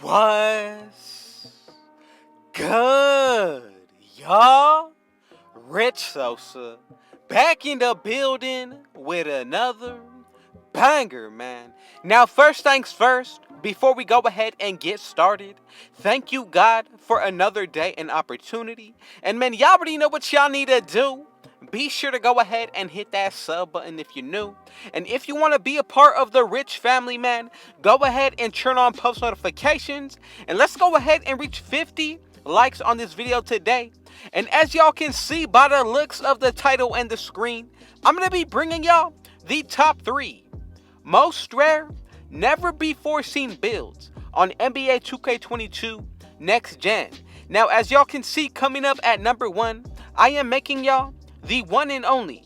What's good, y'all? Rich Sosa back in the building with another banger, man. Now, first things first, before we go ahead and get started, thank you, God, for another day and opportunity. And man, y'all already know what y'all need to do. Be sure to go ahead and hit that sub button if you're new. And if you want to be a part of the Rich family, man, go ahead and turn on post notifications. And let's go ahead and reach 50 likes on this video today. And as y'all can see by the looks of the title and the screen, I'm going to be bringing y'all the top 3 most rare, never before seen builds on NBA 2K22 Next Gen. Now, as y'all can see, coming up at number 1, I am making y'all the one and only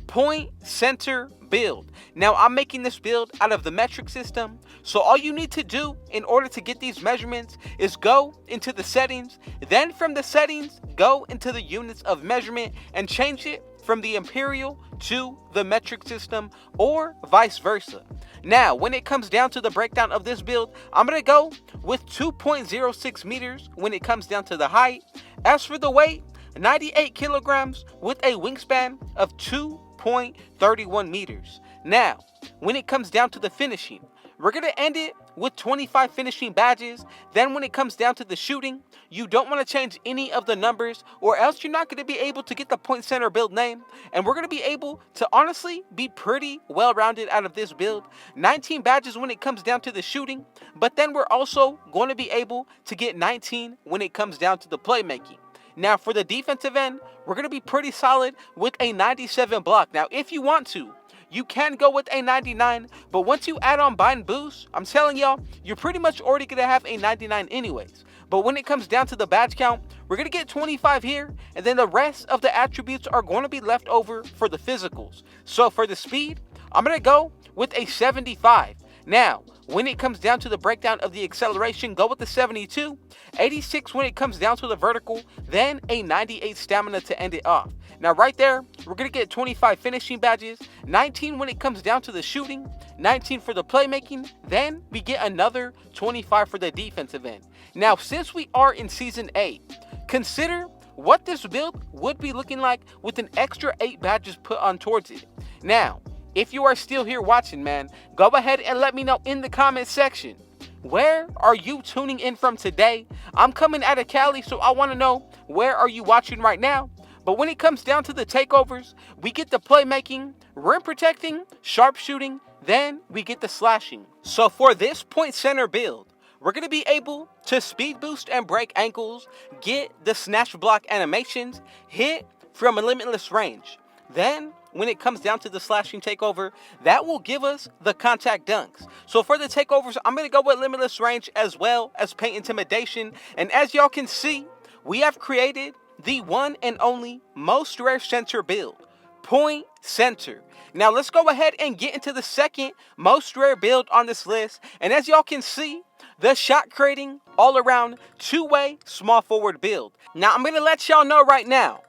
point center build. Now, I'm making this build out of the metric system, so all you need to do in order to get these measurements is go into the settings, then from the settings, go into the units of measurement and change it from the imperial to the metric system or vice versa. Now, when it comes down to the breakdown of this build, I'm going to go with 2.06 meters when it comes down to the height. As for the weight, 98 kilograms with a wingspan of 2.31 meters. Now, when it comes down to the finishing, we're going to end it with 25 finishing badges. Then when it comes down to the shooting, you don't want to change any of the numbers or else you're not going to be able to get the point center build name. And we're going to be able to honestly be pretty well-rounded out of this build. 19 badges when it comes down to the shooting, but then we're also going to be able to get 19 when it comes down to the playmaking. Now, for the defensive end, we're going to be pretty solid with a 97 block. Now, if you want to, you can go with a 99, but once you add on bind boost, I'm telling y'all, you're pretty much already going to have a 99 anyways. But when it comes down to the badge count, we're going to get 25 here, and then the rest of the attributes are going to be left over for the physicals. So for the speed, I'm going to go with a 75. Now, when it comes down to the breakdown of the acceleration, go with the 72, 86 when it comes down to the vertical, then a 98 stamina to end it off. Now right there, we're going to get 25 finishing badges, 19 when it comes down to the shooting, 19 for the playmaking, then we get another 25 for the defensive end. Now, since we are in Season 8, consider what this build would be looking like with an extra 8 badges put on towards it. Now, if you are still here watching, man, go ahead and let me know in the comment section. Where are you tuning in from today? I'm coming out of Cali, so I want to know where are you watching right now? But when it comes down to the takeovers, we get the playmaking, rim protecting, sharpshooting, then we get the slashing. So for this point center build, we're going to be able to speed boost and break ankles, get the snatch block animations, hit from a limitless range. Then, when it comes down to the slashing takeover, that will give us the contact dunks. So for the takeovers, I'm going to go with limitless range as well as paint intimidation. And as y'all can see, we have created the one and only most rare center build, point center. Now let's go ahead and get into the second most rare build on this list. And as y'all can see, the shot creating all around two-way small forward build. Now I'm going to let y'all know right now,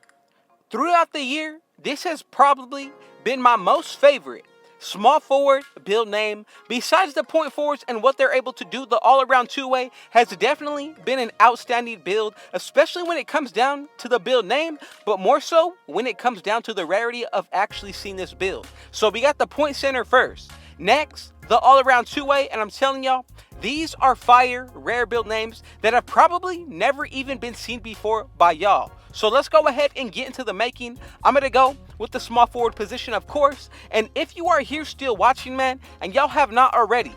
throughout the year, this has probably been my most favorite small forward build name. Besides the point forwards and what they're able to do, the all-around two-way has definitely been an outstanding build, especially when it comes down to the build name, but more so when it comes down to the rarity of actually seeing this build. So we got the point center first. Next, the all-around two-way, and I'm telling y'all, these are fire rare build names that have probably never even been seen before by y'all. So let's go ahead and get into the making. I'm going to go with the small forward position, of course. And if you are here still watching, man, and y'all have not already,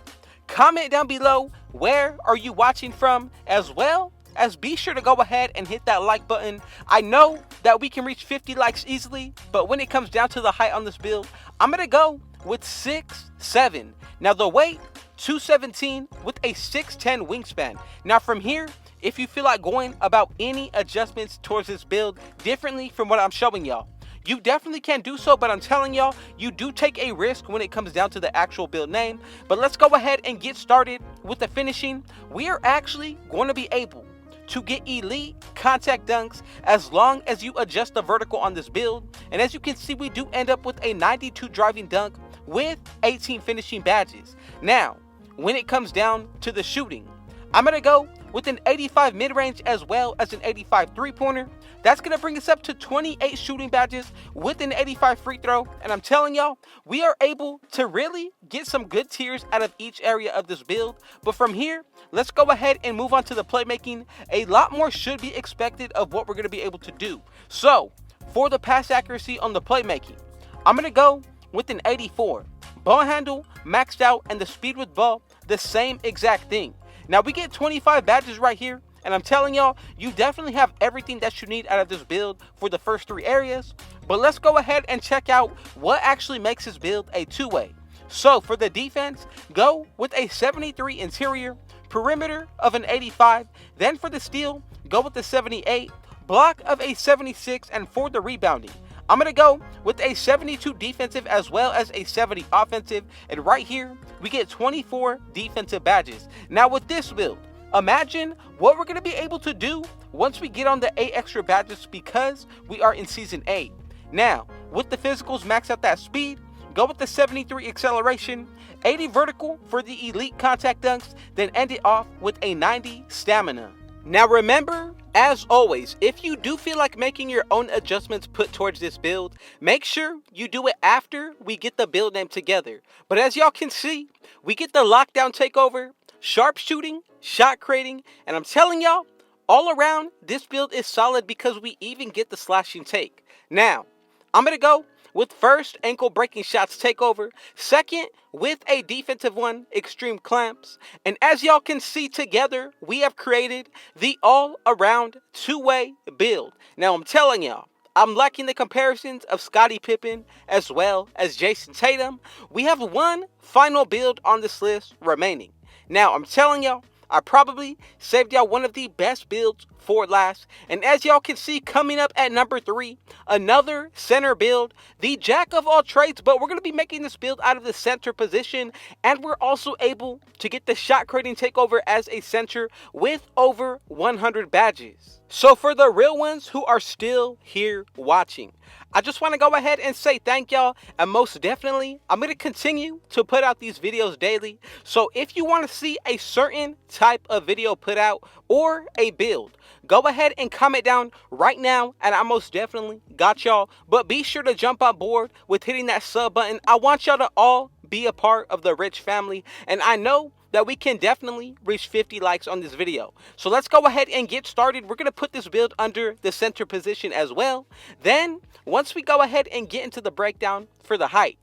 comment down below where are you watching from, as well as be sure to go ahead and hit that like button. I know that we can reach 50 likes easily, but when it comes down to the height on this build, I'm going to go with 6'7". Now the weight, 217 with a 6'10 wingspan. Now from here, if you feel like going about any adjustments towards this build differently from what I'm showing y'all, you definitely can do so, but I'm telling y'all, you do take a risk when it comes down to the actual build name. But let's go ahead and get started with the finishing. We are actually going to be able to get elite contact dunks as long as you adjust the vertical on this build. And as you can see, we do end up with a 92 driving dunk with 18 finishing badges. Now, when it comes down to the shooting, I'm going to go with an 85 mid-range as well as an 85 three-pointer. That's going to bring us up to 28 shooting badges with an 85 free throw. And I'm telling y'all, we are able to really get some good tiers out of each area of this build. But from here, let's go ahead and move on to the playmaking. A lot more should be expected of what we're going to be able to do. So, for the pass accuracy on the playmaking, I'm going to go with an 84. Ball handle, maxed out, and the speed with ball, the same exact thing. Now, we get 25 badges right here, and I'm telling y'all, you definitely have everything that you need out of this build for the first 3 areas. But let's go ahead and check out what actually makes this build a two-way. So, for the defense, go with a 73 interior, perimeter of an 85. Then for the steal, go with the 78, block of a 76, and for the rebounding, I'm going to go with a 72 defensive as well as a 70 offensive. And right here, we get 24 defensive badges. Now with this build, imagine what we're going to be able to do once we get on the 8 extra badges because we are in Season 8. Now, with the physicals, max out that speed, go with the 73 acceleration, 80 vertical for the elite contact dunks, then end it off with a 90 stamina. Now remember, as always, if you do feel like making your own adjustments put towards this build, make sure you do it after we get the build name together. But as y'all can see, we get the lockdown takeover, sharp shooting, shot creating, and I'm telling y'all, all around, this build is solid because we even get the slashing take. Now, I'm going to go with first ankle breaking shots takeover, second with a defensive one, extreme clamps, and as y'all can see together, we have created the all-around two-way build. Now I'm telling y'all, I'm liking the comparisons of Scottie Pippen as well as Jason Tatum. We have one final build on this list remaining. Now I'm telling y'all, I probably saved y'all one of the best builds for last. And as y'all can see, coming up at number 3, another center build, the jack of all trades, but we're going to be making this build out of the center position. And we're also able to get the shot creating takeover as a center with over 100 badges. So for the real ones who are still here watching, I just want to go ahead and say thank y'all, and most definitely, I'm going to continue to put out these videos daily. So if you want to see a certain type of video put out or a build, go ahead and comment down right now, and I most definitely got y'all. But be sure to jump on board with hitting that sub button. I want y'all to all be a part of the Rich family, and I know that we can definitely reach 50 likes on this video. So let's go ahead and get started. We're going to put this build under the center position as well. Then, once we go ahead and get into the breakdown for the height,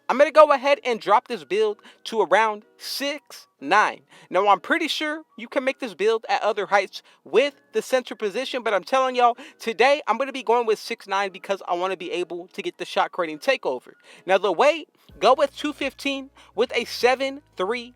I'm going to go ahead and drop this build to around 6'9". Now, I'm pretty sure you can make this build at other heights with the center position, but I'm telling y'all, today I'm going to be going with 6'9" because I want to be able to get the shot creating takeover. Now, the weight, go with 215 with a 7'3"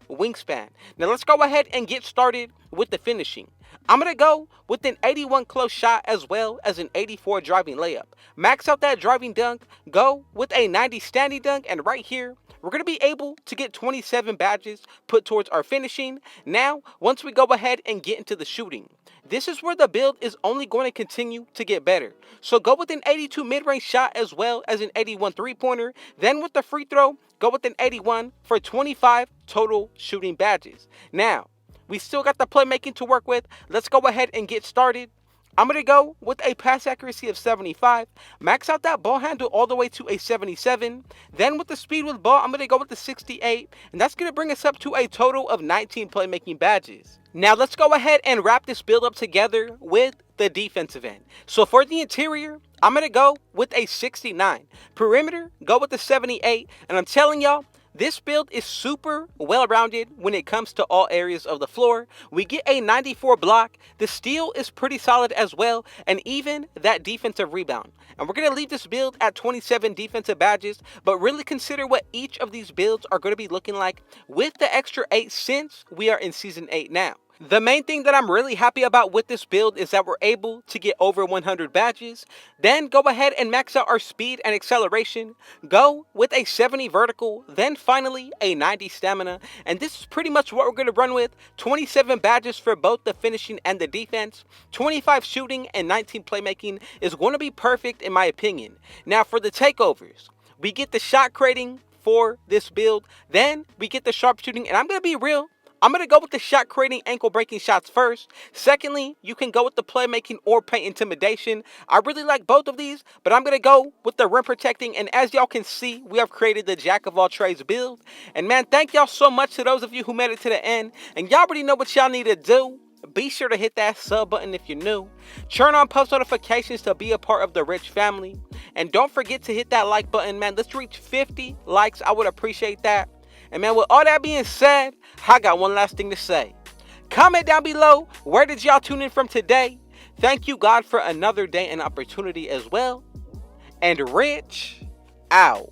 wingspan. Now, let's go ahead and get started with the finishing. I'm going to go with an 81 close shot as well as an 84 driving layup. Max out that driving dunk, go with a 90 standing dunk, and right here, we're going to be able to get 27 badges put towards our finishing. Now, once we go ahead and get into the shooting, this is where the build is only going to continue to get better. So go with an 82 mid-range shot as well as an 81 three-pointer. Then with the free throw, go with an 81 for 25 total shooting badges. Now, we still got the playmaking to work with. Let's go ahead and get started. I'm going to go with a pass accuracy of 75. Max out that ball handle all the way to a 77. Then with the speed with ball, I'm going to go with the 68. And that's going to bring us up to a total of 19 playmaking badges. Now let's go ahead and wrap this build up together with the defensive end. So for the interior, I'm going to go with a 69. Perimeter, go with the 78. And I'm telling y'all, this build is super well-rounded when it comes to all areas of the floor. We get a 94 block. The steal is pretty solid as well, and even that defensive rebound. And we're going to leave this build at 27 defensive badges, but really consider what each of these builds are going to be looking like with the extra 8 since we are in Season 8 now. The main thing that I'm really happy about with this build is that we're able to get over 100 badges. Then go ahead and max out our speed and acceleration. Go with a 70 vertical, then finally a 90 stamina. And this is pretty much what we're going to run with. 27 badges for both the finishing and the defense. 25 shooting and 19 playmaking is going to be perfect in my opinion. Now for the takeovers, we get the shot creating for this build. Then we get the sharp shooting, and I'm going to be real. I'm going to go with the shot creating ankle breaking shots first. Secondly, you can go with the playmaking or paint intimidation. I really like both of these, but I'm going to go with the rim protecting. And as y'all can see, we have created the jack of all trades build. And man, thank y'all so much to those of you who made it to the end. And y'all already know what y'all need to do. Be sure to hit that sub button if you're new. Turn on post notifications to be a part of the Rich family. And don't forget to hit that like button, man. Let's reach 50 likes. I would appreciate that. And man, with all that being said, I got one last thing to say. Comment down below, where did y'all tune in from today? Thank you, God, for another day and opportunity as well. And Rich out.